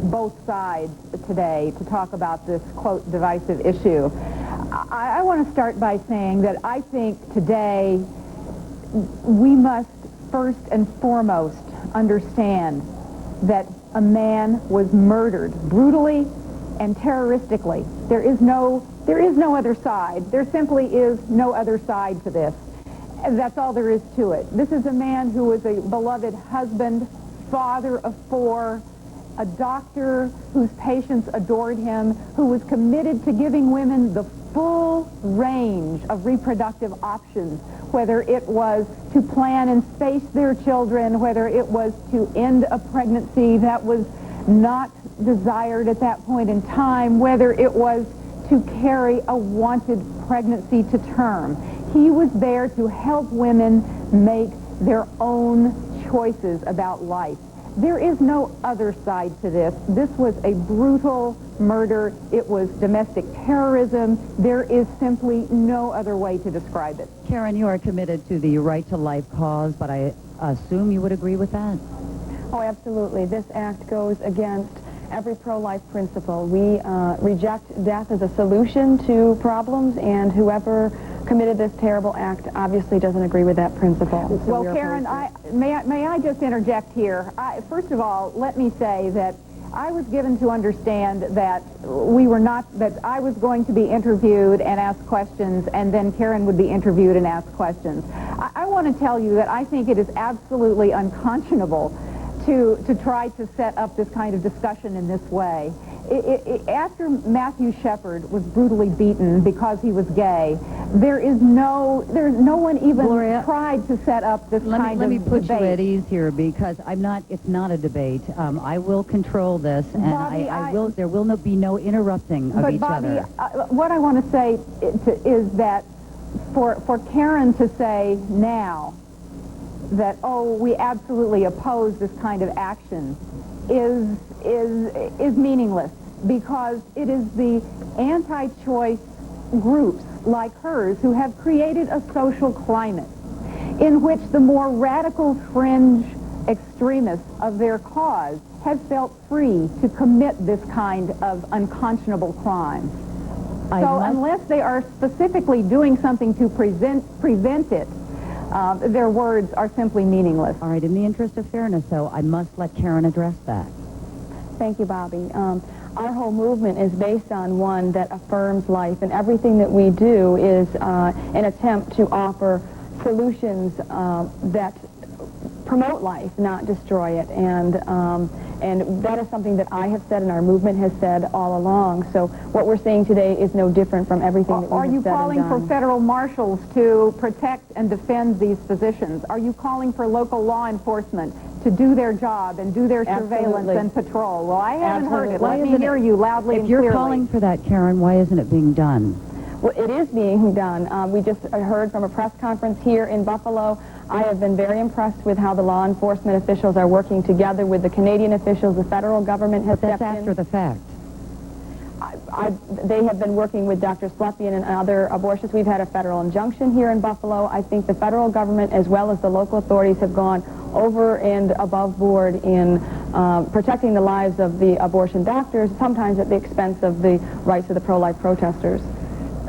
both sides today to talk about this, quote, divisive issue. I want to start by saying that I think today we must first and foremost understand that a man was murdered brutally and terroristically. There is no other side. There simply is no other side to this. And that's all there is to it. This is a man who was a beloved husband, father of 4, a doctor whose patients adored him, who was committed to giving women the full range of reproductive options, whether it was to plan and space their children, whether it was to end a pregnancy that was not desired at that point in time, whether it was to carry a wanted pregnancy to term. He was there to help women make their own choices about life. There is no other side to this. This was a brutal murder. It was domestic terrorism. There is simply no other way to describe it. Karen, you are committed to the right to life cause, but I assume you would agree with that? Oh, absolutely. This act goes against every pro-life principle. We reject death as a solution to problems, and whoever committed this terrible act obviously doesn't agree with that principle. So well, Karen, may I just interject here? First of all, let me say that I was given to understand that that I was going to be interviewed and ask questions, and then Karen would be interviewed and ask questions. I want to tell you that I think it is absolutely unconscionable to try to set up this kind of discussion in this way. After Matthew Shepard was brutally beaten because he was gay, there's no one even Gloria, tried to set up this kind of debate. Let me put you at ease here, because it's not a debate. I will control this, and Bobby, there will be no interrupting of each other. What I want to say is that for Karen to say now that, oh, we absolutely oppose this kind of action is meaningless, because it is the anti-choice groups like hers who have created a social climate in which the more radical fringe extremists of their cause have felt free to commit this kind of unconscionable crime. So unless they are specifically doing something to prevent it, their words are simply meaningless. All right, in the interest of fairness, though, I must let Karen address that. Thank you, Bobby. Our whole movement is based on one that affirms life, and everything that we do is an attempt to offer solutions that promote life, not destroy it. And that is something that I have said and our movement has said all along. So what we're saying today is no different from everything that we have said and done. Are you calling for federal marshals to protect and defend these physicians? Are you calling for local law enforcement to do their job and do their surveillance and patrol? Well, I haven't heard it. Let me hear you loudly and clearly. If you're calling for that, Karen, why isn't it being done? Well, it is being done. We just heard from a press conference here in Buffalo. I have been very impressed with how the law enforcement officials are working together with the Canadian officials. The federal government has stepped in. That's after the fact. They have been working with Dr. Slepian and other abortionists. We've had a federal injunction here in Buffalo. I think the federal government as well as the local authorities have gone over and above board in protecting the lives of the abortion doctors, sometimes at the expense of the rights of the pro-life protesters.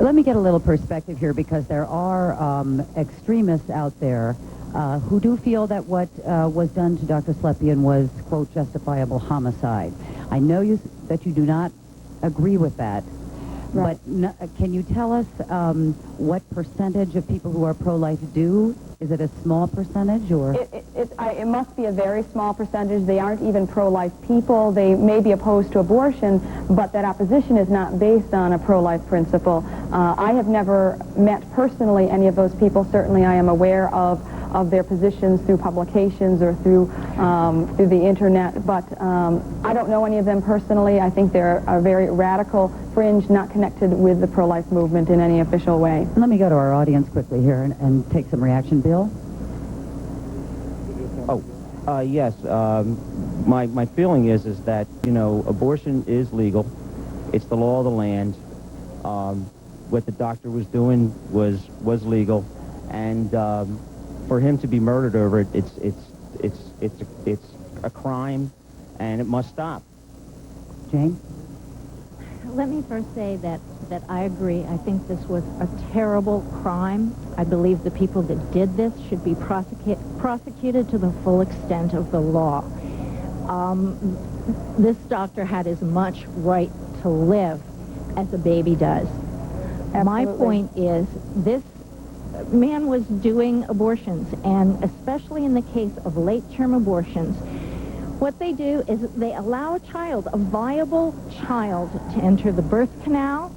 Let me get a little perspective here, because there are extremists out there who do feel that what was done to Dr. Slepian was, quote, justifiable homicide. I know that you do not agree with that, right. But can you tell us what percentage of people who are pro-life do? Is it a small percentage, or? It must be a very small percentage. They aren't even pro-life people. They may be opposed to abortion, but that opposition is not based on a pro-life principle. I have never met personally any of those people. Certainly I am aware of their positions through publications or through the internet, but I don't know any of them personally. I think they're a very radical fringe, not connected with the pro-life movement in any official way. Let me go to our audience quickly here and take some reaction. Bill? Yes. My feeling is that, you know, abortion is legal. It's the law of the land. What the doctor was doing was legal, and for him to be murdered over it, it's a crime, and it must stop. Jane? Let me first say that I agree. I think this was a terrible crime. I believe the people that did this should be prosecuted to the full extent of the law. This doctor had as much right to live as a baby does. Absolutely. My point is, this man was doing abortions, and especially in the case of late-term abortions, what they do is they allow a child, a viable child, to enter the birth canal.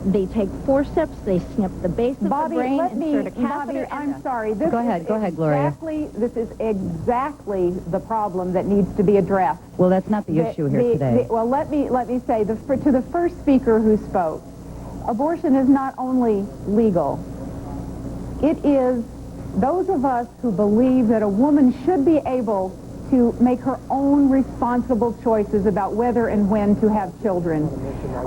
They take forceps, they snip the base of the brain, insert a catheter. I'm sorry. This Go ahead, Gloria. This is exactly the problem that needs to be addressed. Well, that's not the issue here today. Well, let me say, to the first speaker who spoke, abortion is not only legal. It is those of us who believe that a woman should be able to make her own responsible choices about whether and when to have children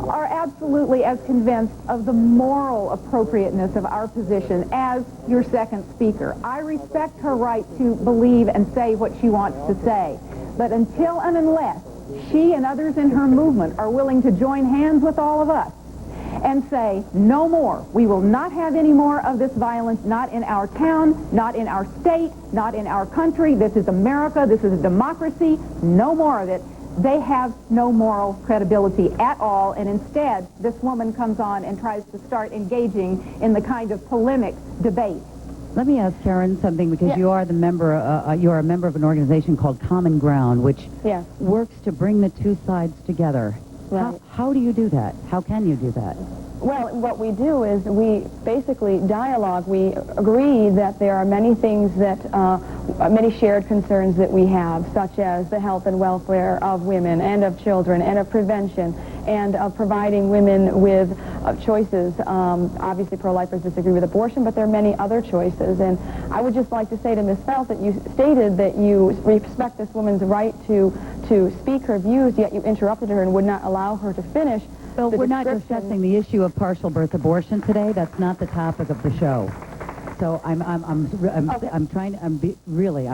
are absolutely as convinced of the moral appropriateness of our position as your second speaker. I respect her right to believe and say what she wants to say, but until and unless she and others in her movement are willing to join hands with all of us and say, no more. We will not have any more of this violence, not in our town, not in our state, not in our country. This is America. This is a democracy. No more of it. They have no moral credibility at all, and instead, this woman comes on and tries to start engaging in the kind of polemic debate. Let me ask Karen something, because you are the member. You are a member of an organization called Common Ground, which works to bring the two sides together. Right. How do you do that? How can you do that? Well, what we do is we basically dialogue. We agree that there are many things that, many shared concerns that we have, such as the health and welfare of women and of children and of prevention and of providing women with choices. Obviously, pro-lifers disagree with abortion, but there are many other choices. And I would just like to say to Ms. Felt that you stated that you respect this woman's right to speak her views, yet you interrupted her and would not allow her to finish. So we're not discussing the issue of partial birth abortion today. That's not the topic of the show. So I'm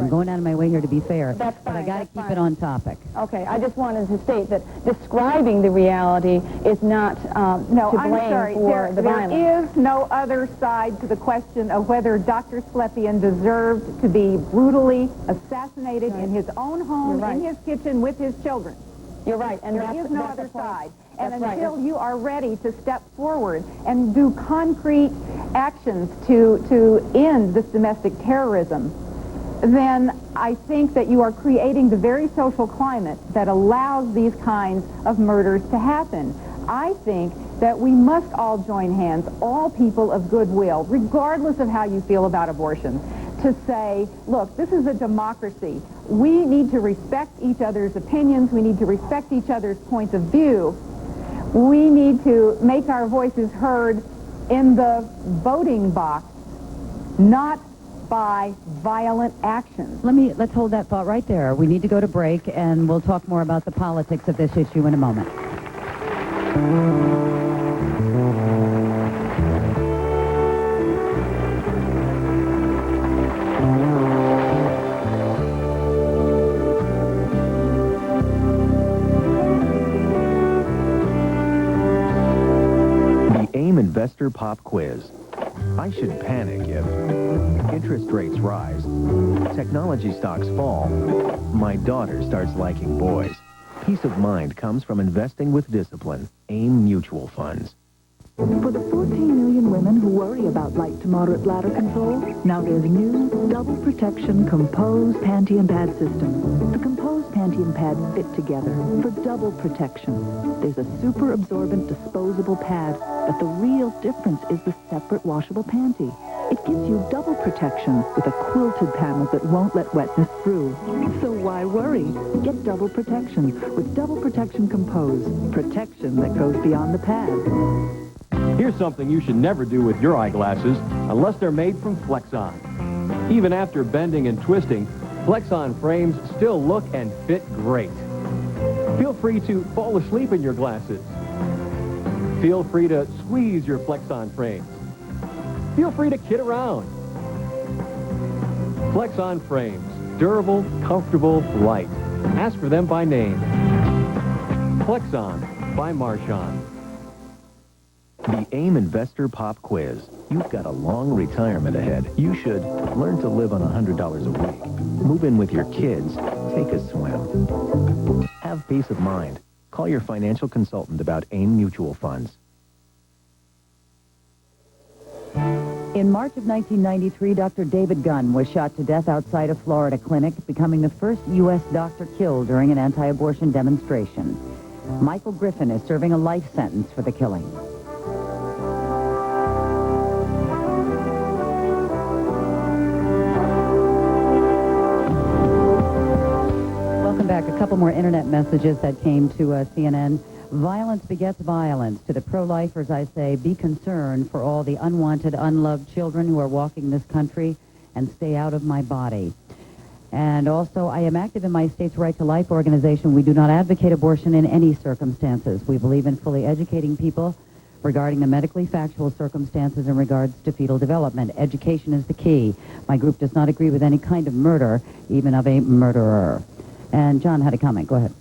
going out of my way here to be fair. That's fine, but I got to keep fine. it on topic. Okay, I just wanted to state that describing the reality is not to blame for the violence. There is no other side to the question of whether Dr. Slepian deserved to be brutally assassinated in his own home, in his kitchen, with his children. You're right, and there is no other side. And That's until you are ready to step forward and do concrete actions to end this domestic terrorism, then I think that you are creating the very social climate that allows these kinds of murders to happen. I think that we must all join hands, all people of goodwill, regardless of how you feel about abortion, to say, look, this is a democracy. We need to respect each other's opinions. We need to respect each other's points of view. We need to make our voices heard in the voting box, not by violent actions. Let's hold that thought right there. We need to go to break, and we'll talk more about the politics of this issue in a moment. Investor Pop Quiz. I should panic if interest rates rise, technology stocks fall, my daughter starts liking boys. Peace of mind comes from investing with discipline. AIM Mutual Funds. For the 14 million women who worry about light to moderate bladder control, now there's new Double Protection Compose Panty and Pad system. The Compose Panty and Pad fit together for double protection. There's a super absorbent disposable pad, but the real difference is the separate washable panty. It gives you double protection with a quilted panel that won't let wetness through. So why worry? Get double protection with Double Protection Compose. Protection that goes beyond the pad. Here's something you should never do with your eyeglasses unless they're made from Flex-On. Even after bending and twisting, Flex-On frames still look and fit great. Feel free to fall asleep in your glasses. Feel free to squeeze your Flex-On frames. Feel free to kid around. Flex-On frames. Durable, comfortable, light. Ask for them by name. Plexon by Marchon. The AIM Investor Pop Quiz. You've got a long retirement ahead. You should learn to live on $100 a week. Move in with your kids. Take a swim. Have peace of mind. Call your financial consultant about AIM mutual funds. In March of 1993, Dr. David Gunn was shot to death outside a Florida clinic, becoming the first U.S. doctor killed during an anti-abortion demonstration. Michael Griffin is serving a life sentence for the killing. Welcome back. A couple more internet messages that came to CNN. Violence begets violence. To the pro-lifers, I say, be concerned for all the unwanted, unloved children who are walking this country, and stay out of my body. And also, I am active in my state's Right to Life organization. We do not advocate abortion in any circumstances. We believe in fully educating people regarding the medically factual circumstances in regards to fetal development. Education is the key. My group does not agree with any kind of murder, even of a murderer. And John had a comment. Go ahead.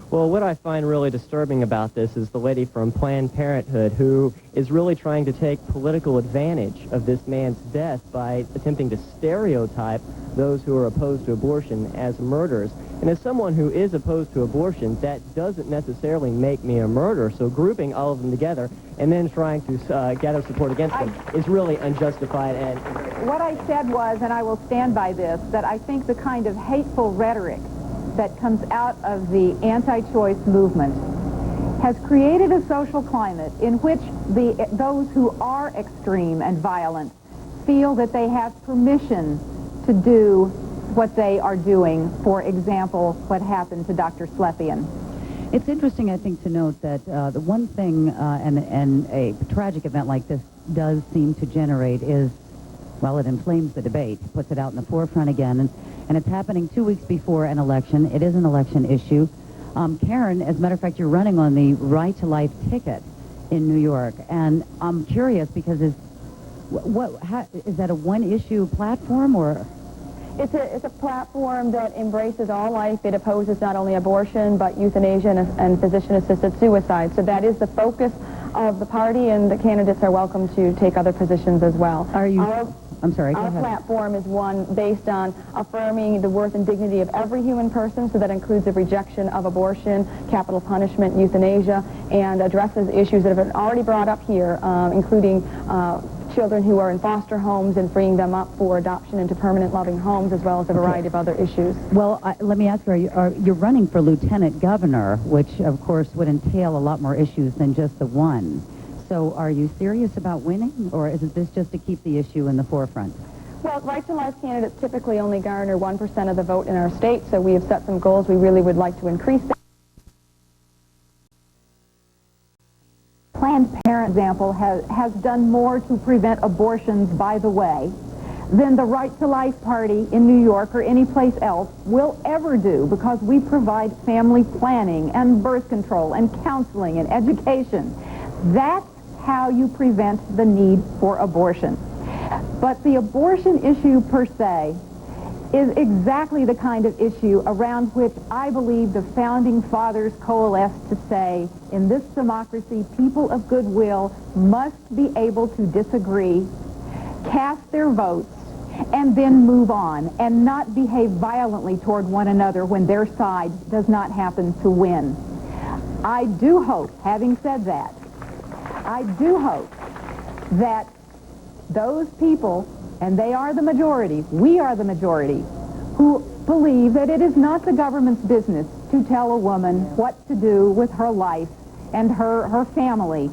Well, what I find really disturbing about this is the lady from Planned Parenthood who is really trying to take political advantage of this man's death by attempting to stereotype those who are opposed to abortion as murderers. And as someone who is opposed to abortion, that doesn't necessarily make me a murderer. So grouping all of them together and then trying to gather support against them is really unjustified. And what I said was, and I will stand by this, that I think the kind of hateful rhetoric that comes out of the anti-choice movement has created a social climate in which those who are extreme and violent feel that they have permission to do what they are doing. For example, what happened to Dr. Slepian. It's interesting, I think, to note that the one thing and a tragic event like this does seem to generate is, well, it inflames the debate, puts it out in the forefront again, and it's happening 2 weeks before an election. It is an election issue. Karen, as a matter of fact, you're running on the Right to Life ticket in New York, and I'm curious because is that a one-issue platform or? It's a platform that embraces all life. It opposes not only abortion, but euthanasia and physician-assisted suicide. So that is the focus of the party, and the candidates are welcome to take other positions as well. Are you? I'm sorry, go Our ahead. platform is one based on affirming the worth and dignity of every human person, so that includes the rejection of abortion, capital punishment, euthanasia, and addresses issues that have been already brought up here, including children who are in foster homes and freeing them up for adoption into permanent loving homes, as well as a variety of other issues. Well, let me ask you, you're running for lieutenant governor, which, of course, would entail a lot more issues than just the one. So are you serious about winning, or is this just to keep the issue in the forefront? Well, Right to Life candidates typically only garner 1% of the vote in our state, so we have set some goals. We really would like to increase that. Planned Parenthood, example, has done more to prevent abortions, by the way, than the Right to Life Party in New York or any place else will ever do, because we provide family planning and birth control and counseling and education. That's how you prevent the need for abortion. But the abortion issue per se is exactly the kind of issue around which I believe the Founding Fathers coalesced to say, in this democracy, people of goodwill must be able to disagree, cast their votes, and then move on, and not behave violently toward one another when their side does not happen to win. I do hope, having said that, I do hope that those people, and they are the majority, we are the majority, who believe that it is not the government's business to tell a woman what to do with her life and her family,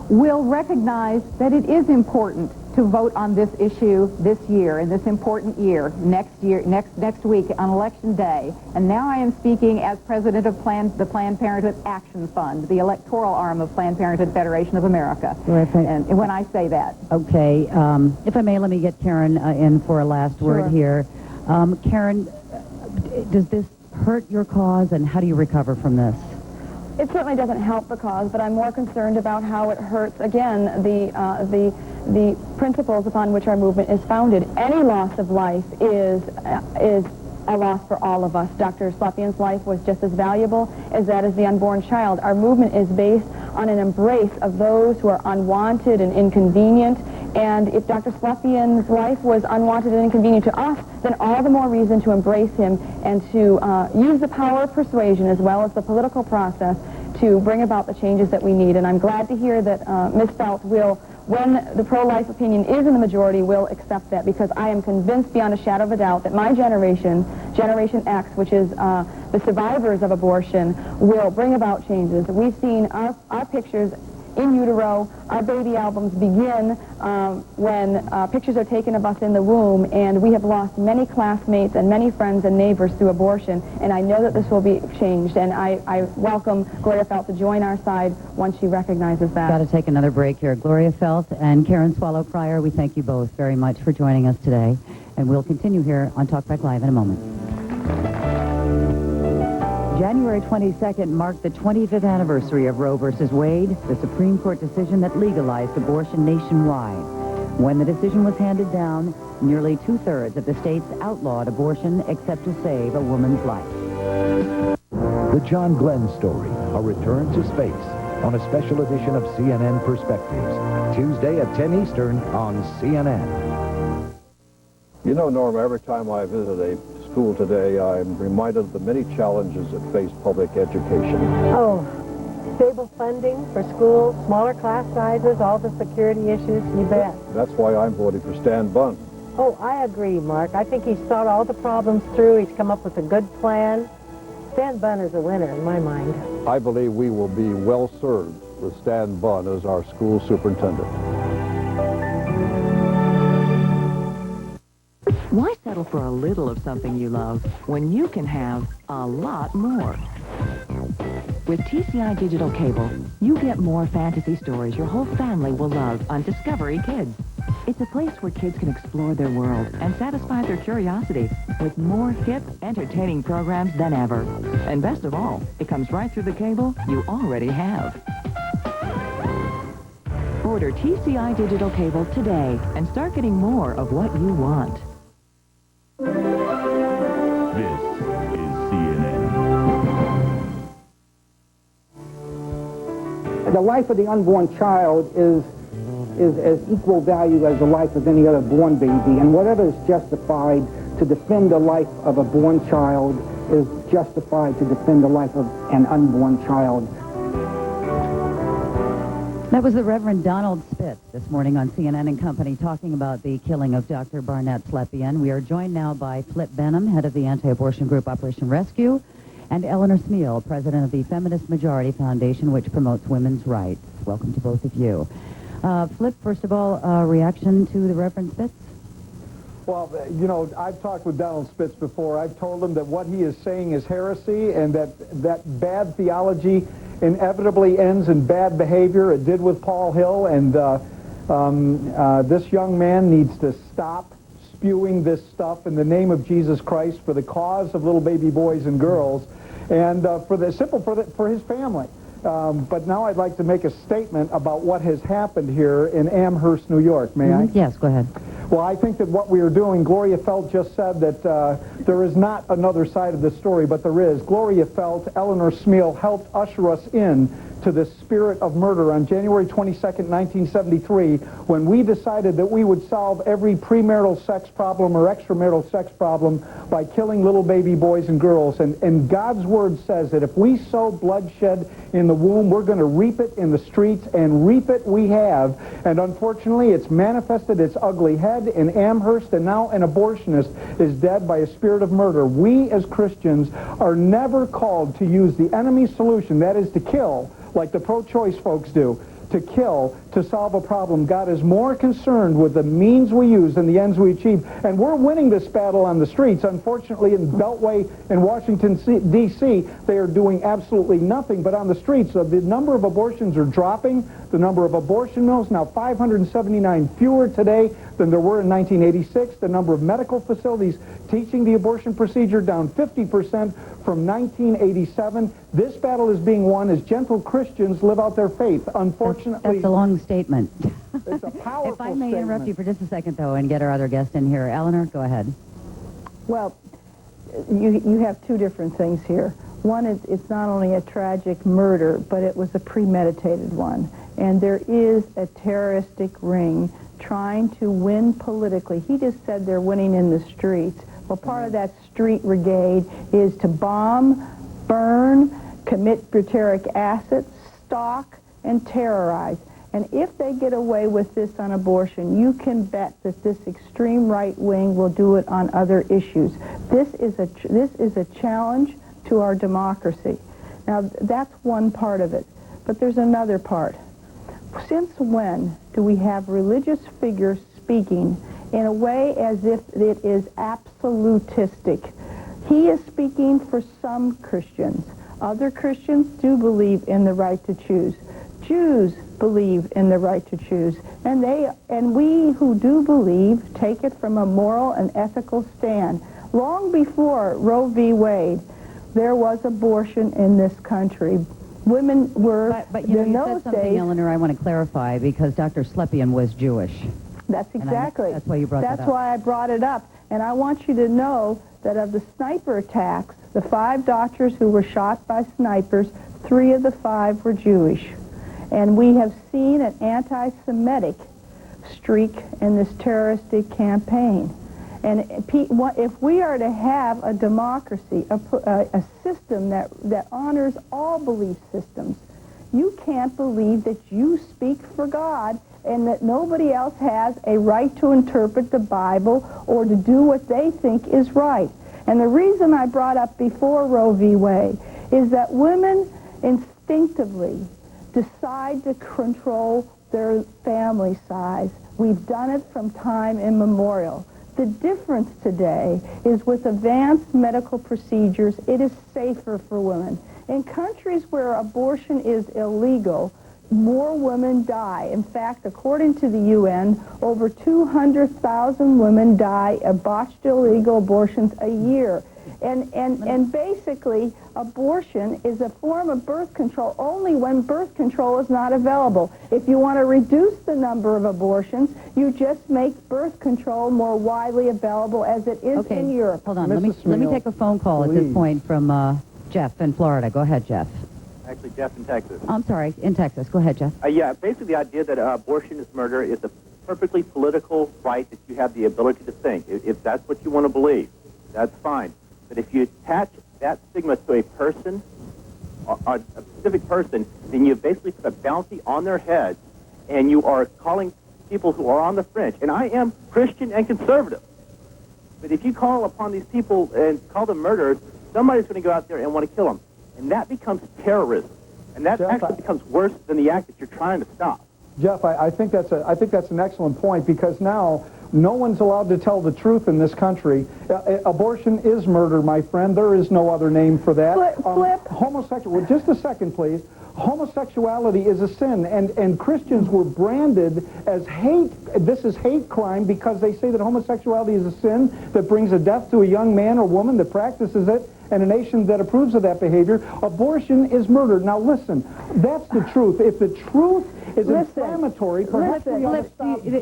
will recognize that it is important to vote on this issue this year, in this important year, next week on Election Day. And now I am speaking as president of the Planned Parenthood Action Fund, the electoral arm of Planned Parenthood Federation of America. And when I say that. Okay. If I may, let me get Karen in for a last word here. Karen, does this hurt your cause, and how do you recover from this? It certainly doesn't help the cause, but I'm more concerned about how it hurts, again, the principles upon which our movement is founded. Any loss of life is a loss for all of us. Dr. Slepian's life was just as valuable as that of the unborn child. Our movement is based on an embrace of those who are unwanted and inconvenient. And if Dr. Slepian's life was unwanted and inconvenient to us, then all the more reason to embrace him and to use the power of persuasion as well as the political process to bring about the changes that we need. And I'm glad to hear that Ms. Felt will, when the pro-life opinion is in the majority, will accept that, because I am convinced beyond a shadow of a doubt that my generation, Generation X, which is the survivors of abortion, will bring about changes. We've seen our pictures in utero. Our baby albums begin when pictures are taken of us in the womb, and we have lost many classmates and many friends and neighbors through abortion, and I know that this will be changed, and I welcome Gloria Felt to join our side once she recognizes that. Got to take another break here. Gloria Felt and Karen Swallow Pryor, we thank you both very much for joining us today, and we'll continue here on TalkBack Live in a moment. January 22nd marked the 25th anniversary of Roe v. Wade, the Supreme Court decision that legalized abortion nationwide. When the decision was handed down, nearly two-thirds of the states outlawed abortion except to save a woman's life. The John Glenn Story, a return to space, on a special edition of CNN Perspectives, Tuesday at 10 Eastern on CNN. You know, Norm, every time I visit a school today, I'm reminded of the many challenges that face public education. Oh, stable funding for schools, smaller class sizes, all the security issues, you bet. That's why I'm voting for Stan Bunn. Oh, I agree, Mark. I think he's thought all the problems through. He's come up with a good plan. Stan Bunn is a winner in my mind. I believe we will be well served with Stan Bunn as our school superintendent. Why settle for a little of something you love when you can have a lot more? With TCI Digital Cable, you get more fantasy stories your whole family will love on Discovery Kids. It's a place where kids can explore their world and satisfy their curiosity with more hip, entertaining programs than ever. And best of all, it comes right through the cable you already have. Order TCI Digital Cable today and start getting more of what you want. This is CNN. The life of the unborn child is as equal value as the life of any other born baby, and whatever is justified to defend the life of a born child is justified to defend the life of an unborn child. That was the Reverend Donald Spitz this morning on CNN and Company talking about the killing of Dr. Barnett Slepian. We are joined now by Flip Benham, head of the anti-abortion group Operation Rescue, and Eleanor Smeal, president of the Feminist Majority Foundation, which promotes women's rights. Welcome to both of you. Flip, first of all, reaction to the Reverend Spitz? Well, you know, I've talked with Donald Spitz before. I've told him that what he is saying is heresy and that bad theology inevitably ends in bad behavior. It did with Paul Hill, and this young man needs to stop spewing this stuff in the name of Jesus Christ for the cause of little baby boys and girls, and for his family. But now I'd like to make a statement about what has happened here in Amherst, New York. May I? Yes, go ahead. Well, I think that what we are doing, Gloria Felt just said that there is not another side of the story, but there is. Gloria Felt, Eleanor Smeal helped usher us in to the spirit of murder on January 22nd, 1973, when we decided that we would solve every premarital sex problem or extramarital sex problem by killing little baby boys and girls. And God's word says that if we sow bloodshed in the womb, we're going to reap it in the streets, and reap it we have. And unfortunately, it's manifested its ugly head in Amherst, and now an abortionist is dead by a spirit of murder. We as Christians are never called to use the enemy's solution, that is to kill, like the pro-choice folks do, to kill, to solve a problem. God is more concerned with the means we use than the ends we achieve. And we're winning this battle on the streets. Unfortunately, in Beltway in Washington, D.C., they are doing absolutely nothing. But on the streets, the number of abortions are dropping. The number of abortion mills, now 579 fewer today than there were in 1986. The number of medical facilities teaching the abortion procedure down 50% from 1987. This battle is being won as gentle Christians live out their faith. Unfortunately... That's a long statement. It's a powerful If I may interrupt statement. you for just a second, though, and get our other guest in here. Eleanor, go ahead. Well, you have two different things here. One is it's not only a tragic murder, but it was a premeditated one. And there is a terroristic ring trying to win politically. He just said they're winning in the streets. Well, part of that street brigade is to bomb, burn, commit butyric acid, stalk, and terrorize. And if they get away with this on abortion, you can bet that this extreme right wing will do it on other issues. This is a challenge to our democracy. Now, that's one part of it. But there's another part. Since when do we have religious figures speaking in a way as if it is absolutistic? He is speaking for some Christians. Other Christians do believe in the right to choose. Jews believe in the right to choose, and we who do believe take it from a moral and ethical stand. Long before Roe v. Wade, there was abortion in this country. Women were, but you said something, Eleanor, I want to clarify, because Dr. Slepian was Jewish. That's exactly. That's why you brought that up. That's why I brought it up. And I want you to know that of the sniper attacks, the 5 doctors who were shot by snipers, 3 of the 5 were Jewish. And we have seen an anti-Semitic streak in this terroristic campaign. And if we are to have a democracy, a system that honors all belief systems, you can't believe that you speak for God and that nobody else has a right to interpret the Bible or to do what they think is right. And the reason I brought up before Roe v. Wade is that women instinctively decide to control their family size. We've done it from time immemorial. The difference today is with advanced medical procedures, it is safer for women. In countries where abortion is illegal, more women die. In fact, according to the UN, over 200,000 women die of botched illegal abortions a year. And basically, abortion is a form of birth control only when birth control is not available. If you want to reduce the number of abortions, you just make birth control more widely available as it is in Europe. Hold on. Let me take a phone call at this point from Jeff in Florida. Go ahead, Jeff. Actually, Jeff in Texas. I'm sorry, in Texas. Go ahead, Jeff. Yeah, basically the idea that abortion is murder is a perfectly political right that you have the ability to think. If that's what you want to believe, that's fine. But if you attach that stigma to a person, a specific person, then you basically put a bounty on their heads, and you are calling people who are on the fringe. And I am Christian and conservative. But if you call upon these people and call them murderers, somebody's going to go out there and want to kill them. And that becomes terrorism. And that actually becomes worse than the act that you're trying to stop. Jeff, I think that's an excellent point, because now no one's allowed to tell the truth in this country. Abortion is murder, my friend. There is no other name for that. Flip. Homosexual. Just a second, please. Homosexuality is a sin, and Christians were branded as hate. This is hate crime because they say that homosexuality is a sin that brings a death to a young man or woman that practices it, and a nation that approves of that behavior. Abortion is murder. Now listen, that's the truth. If the truth is inflammatory, perhaps we ought to stop doing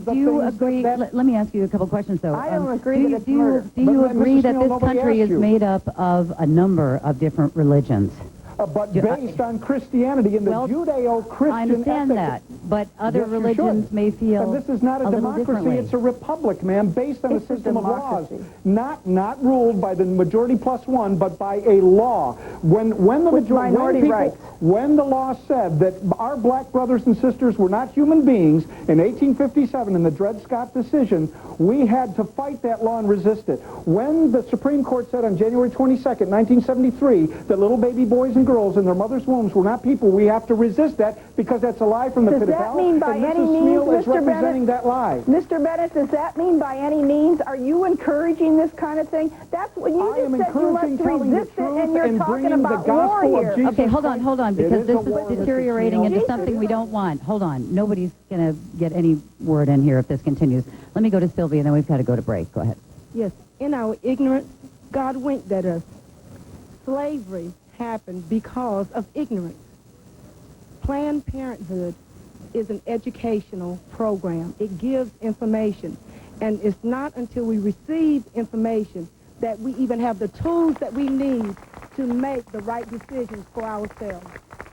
do you agree? Let me ask you a couple questions, though. I don't agree that it's murder. Do you agree that this country is made up of a number of different religions? But based on Christianity and the Judeo-Christian I understand ethic. that, but other religions may feel and this is not a democracy, it's a republic, ma'am, based on a system of laws. Not ruled by the majority plus one, but by a law. When the law said that our black brothers and sisters were not human beings in 1857 in the Dred Scott decision, we had to fight that law and resist it. When the Supreme Court said on January 22nd, 1973, that little baby boys and girls in their mother's wombs were not people, we have to resist that because that's a lie from the pit of hell. Does that mean by any means, Mr. Bennett, that lie? Mr. Bennett, does that mean by any means, are you encouraging this kind of thing? That's what you just said. You must resist it, and you're talking about war here. Okay, hold on, because this is deteriorating into something we don't want. Hold on. Nobody's going to get any word in here if this continues. Let me go to Sylvia, and then we've got to go to break. Go ahead. Yes, in our ignorance, God winked at us. Slavery happened because of ignorance. Planned Parenthood is an educational program. It gives information. And it's not until we receive information that we even have the tools that we need to make the right decisions for ourselves.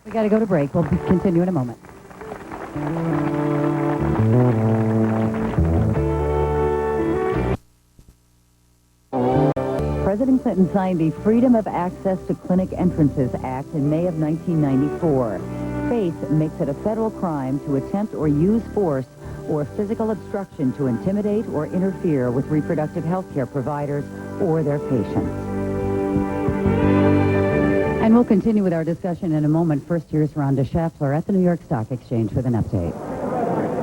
We got to go to break. We'll continue in a moment. President Clinton signed the Freedom of Access to Clinic Entrances Act in May of 1994. Faith makes it a federal crime to attempt or use force or physical obstruction to intimidate or interfere with reproductive health care providers or their patients. And we'll continue with our discussion in a moment. First, here's Rhonda Schaffler at the New York Stock Exchange with an update.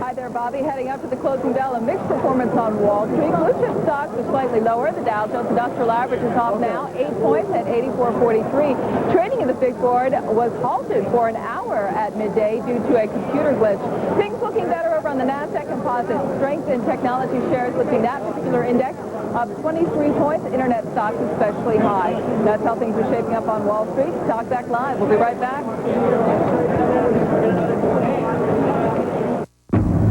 Hi there, Bobby. Heading up to the closing bell, a mixed performance on Wall Street. Blue chip stocks are slightly lower. The Dow Jones Industrial Average is off now 8 points at 84.43. Trading in the big board was halted for an hour at midday due to a computer glitch. Things looking better over on the NASDAQ Composite. Strength in technology shares lifting that particular index up 23 points. Internet stocks especially high. That's how things are shaping up on Wall Street. TalkBack Live. We'll be right back.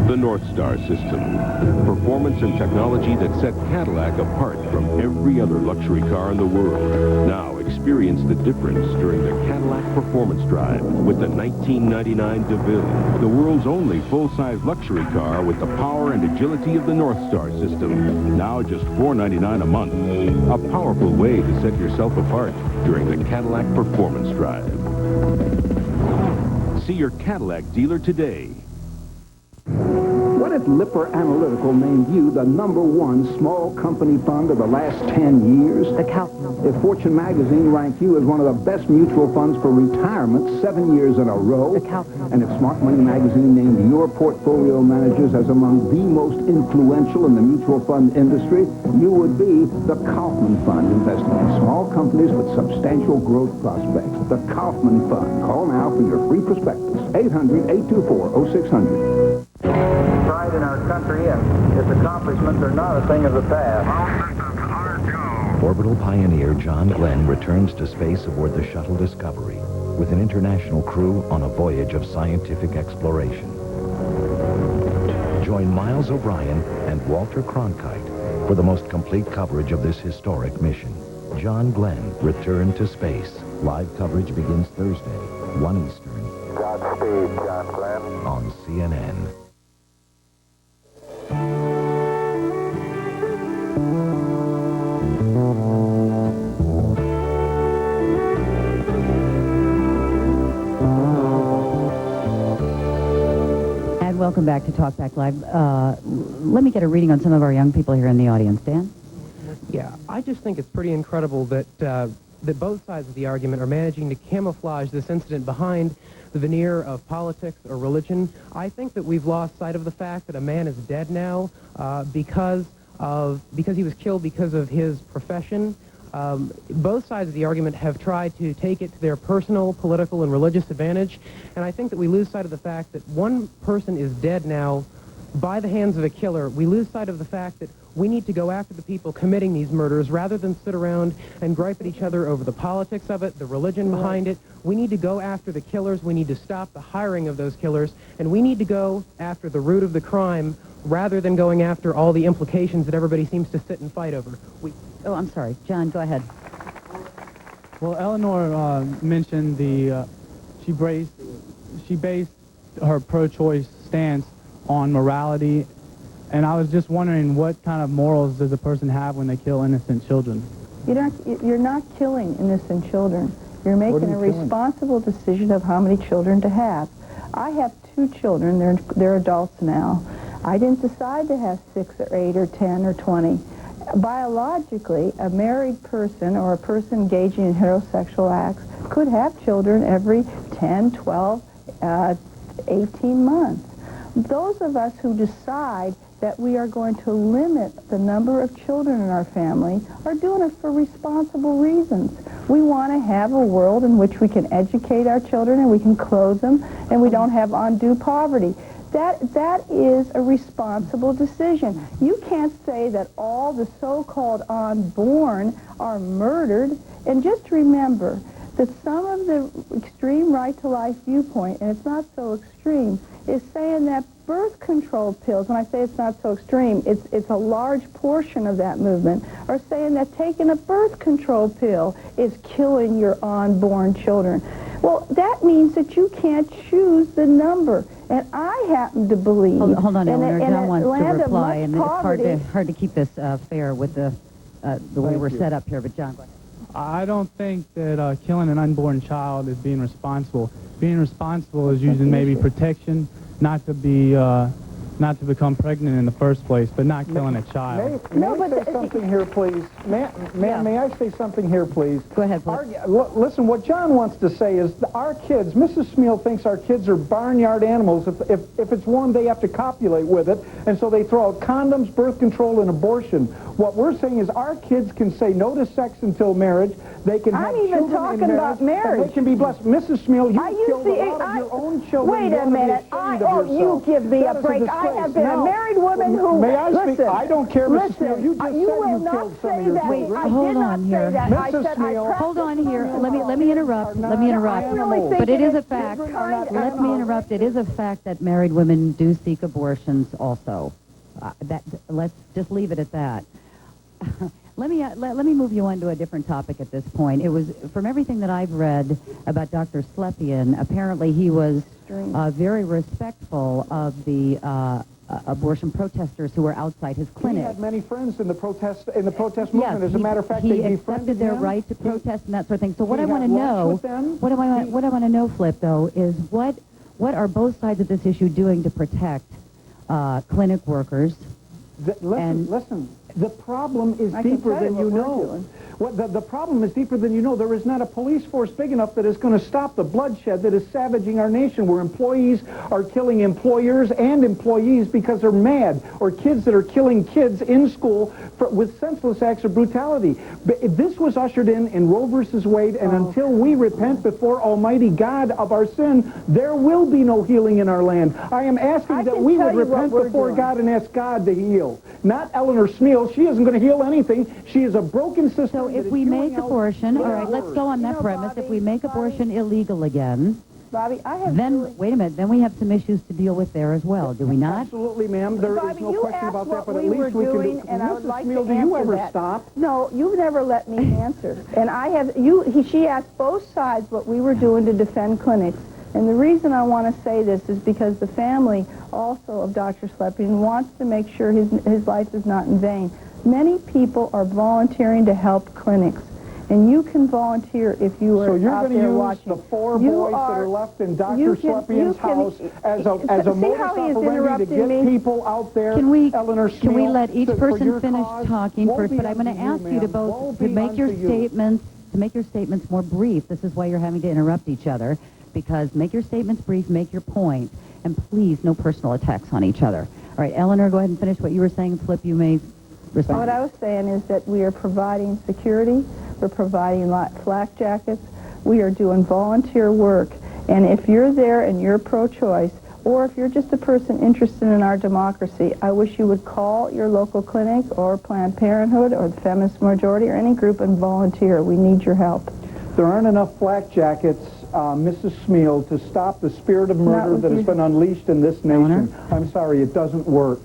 The North Star system. Performance and technology that set Cadillac apart from every other luxury car in the world. Now experience the difference during the Cadillac Performance Drive with the 1999 DeVille. The world's only full-size luxury car with the power and agility of the North Star system. Now just $499 a month. A powerful way to set yourself apart during the Cadillac Performance Drive. See your Cadillac dealer today. What if Lipper Analytical named you the #1 small company fund of the last 10 years? The Kaufman. If Fortune magazine ranked you as one of the best mutual funds for retirement 7 years in a row? The Kaufman. And if Smart Money magazine named your portfolio managers as among the most influential in the mutual fund industry, you would be the Kaufman Fund, investing in small companies with substantial growth prospects. The Kaufman Fund. Call now for your free prospectus. 800-824-0600. Pride in our country and its accomplishments are not a thing of the past. Orbital pioneer John Glenn returns to space aboard the shuttle Discovery with an international crew on a voyage of scientific exploration. Join Miles O'Brien and Walter Cronkite for the most complete coverage of this historic mission. John Glenn, Return to Space. Live coverage begins Thursday, 1 Eastern. Godspeed, John Glenn. On CNN. And welcome back to TalkBack Live. Let me get a reading on some of our young people here in the audience. Dan? Yeah, I just think it's pretty incredible that that both sides of the argument are managing to camouflage this incident behind the veneer of politics or religion. I think that we've lost sight of the fact that a man is dead now because he was killed because of his profession. Both sides of the argument have tried to take it to their personal, political, and religious advantage, and I think that we lose sight of the fact that one person is dead now by the hands of a killer. We lose sight of the fact that we need to go after the people committing these murders rather than sit around and gripe at each other over the politics of it, the religion behind it. We need to go after the killers. We need to stop the hiring of those killers, and we need to go after the root of the crime rather than going after all the implications that everybody seems to sit and fight over. Oh, I'm sorry. John, go ahead. Well, Eleanor mentioned she based her pro-choice stance on morality, and I was just wondering what kind of morals does a person have when they kill innocent children? You're not killing innocent children. You're making a responsible decision of how many children to have. I have 2 children. They're adults now. I didn't decide to have 6 or 8 or 10 or 20. Biologically, a married person or a person engaging in heterosexual acts could have children every 10, 12, 18 months. Those of us who decide that we are going to limit the number of children in our family are doing it for responsible reasons. We want to have a world in which we can educate our children and we can clothe them and we don't have undue poverty. That is a responsible decision. You can't say that all the so-called unborn are murdered. And just remember that some of the extreme right-to-life viewpoint, and it's not so extreme, is saying that birth control pills, when I say it's not so extreme, it's a large portion of that movement, are saying that taking a birth control pill is killing your unborn children. Well, that means that you can't choose the number. And I happen to believe... Hold on, Eleanor. John wants to reply, and poverty, it's hard to keep this fair with the way we're set up here. But John, go ahead. I don't think that killing an unborn child is being responsible. Being responsible is using maybe protection, not to become pregnant in the first place, but not killing a child. May I say something here, please? May I say something here, please? Go ahead, please. Listen, what John wants to say is our kids, Mrs. Smeal thinks our kids are barnyard animals. If it's warm, they have to copulate with it, and so they throw out condoms, birth control, and abortion. What we're saying is our kids can say no to sex until marriage. They can have children in marriage. I'm even talking about marriage. They can be blessed. Mrs. Smeal, you killed a lot of your own children. Wait a minute. You give me a break. I have been a married woman who... May I speak? Listen, I don't care, Mrs. Smeal. You just said you killed some of your children. Wait, hold on here. Mrs. Smeal. Hold on here. Let me interrupt. But it is a fact. Let me interrupt. It is a fact that married women do seek abortions also. Let's just leave it at that. Let me move you on to a different topic at this point. It was, from everything that I've read about Dr. Slepian, apparently he was very respectful of the abortion protesters who were outside his clinic. He had many friends in the protest movement. Yes, As a matter of fact, he they accepted their right to protest and that sort of thing. So what I want to know, what I want to know, Flip, though, is what are both sides of this issue doing to protect clinic workers? Listen. The problem is deeper than you know. The problem is deeper than you know. There is not a police force big enough that is going to stop the bloodshed that is savaging our nation, where employees are killing employers and employees because they're mad, or kids that are killing kids in school with senseless acts of brutality. This was ushered in Roe versus Wade, and until we repent before Almighty God of our sin, there will be no healing in our land. I am asking that we would repent before God and ask God to heal. Not Eleanor Smeal. She isn't going to heal anything. She is a broken system. So if we make abortion, all right, let's go on that premise. Bobby, if we make abortion illegal again, Bobby, I have wait a minute, then we have some issues to deal with there as well, do we not? Absolutely, ma'am. There is no question about that, but at least we can do it. And I would like Smeal, to do you ever that. stop? No, you've never let me answer. And I have, she asked both sides what we were doing to defend clinics. And the reason I want to say this is because the family also of Dr. Slepian wants to make sure his life is not in vain. Many people are volunteering to help clinics. And you can volunteer if you are out there watching. So you're going to use the 4 boys that are left in Dr. Slepian's house as a modus operandi to get people out there, Eleanor Smeal, can we let each person finish talking first? But I'm going to ask you to both to make your statements more brief. This is why you're having to interrupt each other, because make your statements brief, make your point, and please, no personal attacks on each other. All right, Eleanor, go ahead and finish what you were saying. Flip, you may respond. What I was saying is that we are providing security, we're providing flak jackets, we are doing volunteer work, and if you're there and you're pro-choice, or if you're just a person interested in our democracy, I wish you would call your local clinic or Planned Parenthood or the Feminist Majority or any group and volunteer. We need your help. There aren't enough flak jackets, Mrs. Smeal, to stop the spirit of murder that has been unleashed in this nation. Eleanor? I'm sorry, it doesn't work.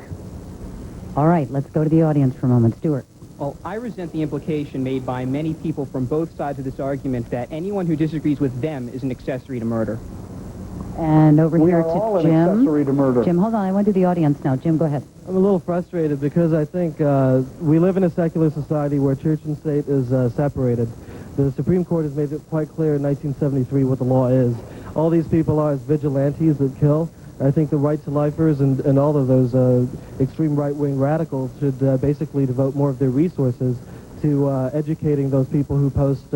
All right, let's go to the audience for a moment. Stuart. Well, I resent the implication made by many people from both sides of this argument that anyone who disagrees with them is an accessory to murder. And over here to Jim. Accessory to murder. Jim, hold on. I want to do the audience now. Jim, go ahead. I'm a little frustrated because I think we live in a secular society where church and state is separated. The Supreme Court has made it quite clear in 1973 what the law is. All these people are vigilantes that kill. I think the right-to-lifers and all of those extreme right-wing radicals should basically devote more of their resources to educating those people who post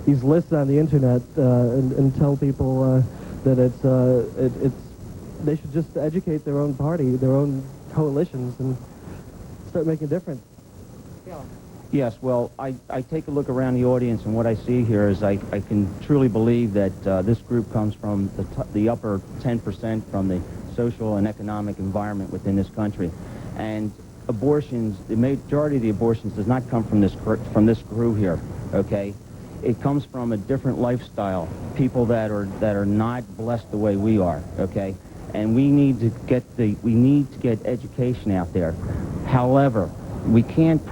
these lists on the internet and tell people that they should just educate their own party, their own coalitions, and start making a difference. Yes, well, I take a look around the audience, and what I see here is I can truly believe that this group comes from the upper 10% from the social and economic environment within this country. And abortions, the majority of the abortions does not come from this crew here, okay? it comes from a different lifestyle, people that are not blessed the way we are, okay? And we need to get education out there. However, we can't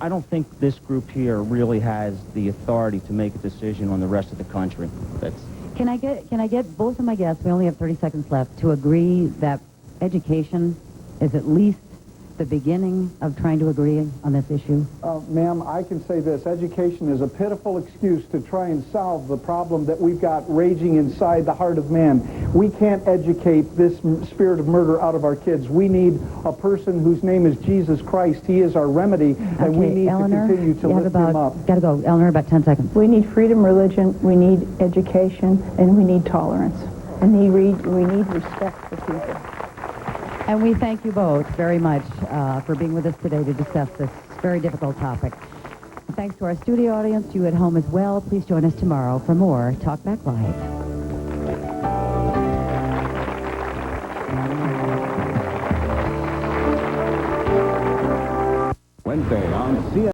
I don't think this group here really has the authority to make a decision on the rest of the country. Can I get both of my guests, we only have 30 seconds left, to agree that education is at least the beginning of trying to agree on this issue? Ma'am, I can say this. Education is a pitiful excuse to try and solve the problem that we've got raging inside the heart of man. We can't educate this spirit of murder out of our kids. We need a person whose name is Jesus Christ. He is our remedy, and we need Eleanor, to continue to lift him up. Got to go. Eleanor, about 10 seconds. We need freedom, religion, we need education, and we need tolerance. And we need respect for people. And we thank you both very much for being with us today to discuss this very difficult topic. Thanks to our studio audience, you at home as well. Please join us tomorrow for more Talk Back Live. Wednesday on CNN.